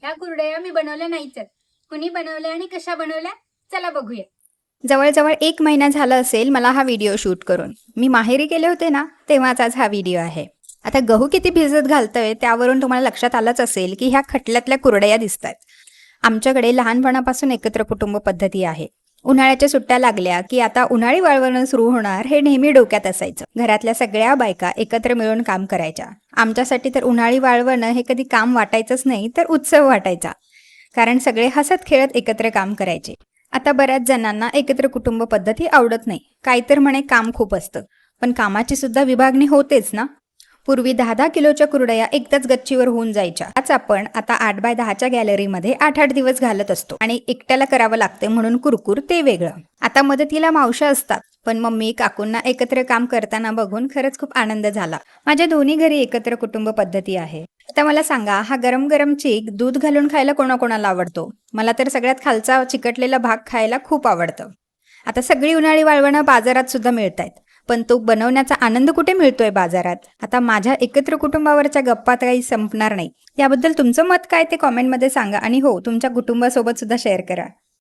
ह्या कुरडया मी बनवल्या नाहीच आहेत. कुणी बनवल्या आणि कशा बनवल्या चला बघूया. जवळजवळ 1 महिना झाला असेल मला हा व्हिडिओ शूट करून. मी माहेरी गेले होते ना, तेव्हाचाच हा व्हिडिओ आहे. आता गहू किती भिजत घालतोय त्यावरून तुम्हाला लक्षात आलंच असेल की ह्या खटल्यातल्या कुरडया दिसतात. आमच्याकडे लहानपणापासून एकत्र कुटुंब पद्धती आहे. उन्हाळ्याच्या सुट्ट्या लागल्या की आता उन्हाळी वाळवणं सुरू होणार हे नेहमी डोक्यात असायचं. घरातल्या सगळ्या बायका एकत्र मिळून काम करायच्या. आमच्यासाठी तर उन्हाळी वाळवणं हे कधी काम वाटायचंच नाही तर उत्सव वाटायचा. कारण सगळे हसत खेळत एकत्र काम करायचे. आता बऱ्याच जणांना एकत्र कुटुंब पद्धती आवडत नाही. काही तर म्हणे काम खूप असतं. पण कामाची सुद्धा विभागणी होतेच ना. पूर्वी 10-10 किलोच्या कुरडया एकदाच गच्चीवर होऊन जायच्या. आज आपण आता 8x10च्या गॅलरीमध्ये 8-8 दिवस घालत असतो आणि एकट्याला करावं लागतं म्हणून कुरकुर ते वेगळं. आता मदतीला मावश्या असतात, पण मम्मी काकूंना एकत्र काम करताना बघून खरंच खूप आनंद झाला. माझ्या दोन्ही घरी एकत्र कुटुंब पद्धती आहे. आता मला सांगा, हा गरम गरम चीक दूध घालून खायला कोणाकोणाला आवडतो? मला तर सगळ्यात खालचा चिकटलेला भाग खायला खूप आवडतं. आता सगळी उन्हाळी वाळवणं बाजारात सुद्धा मिळतायत. पण तो बनवण्याचा आनंद कुठे मिळतोय बाजारात? आता माझ्या एकत्र कुटुंबावरच्या गप्पा काही संपणार नाही. याबद्दल तुमचं मत काय ते कॉमेंटमध्ये सांगा आणि हो, तुमच्या कुटुंबासोबत सुद्धा शेअर करा.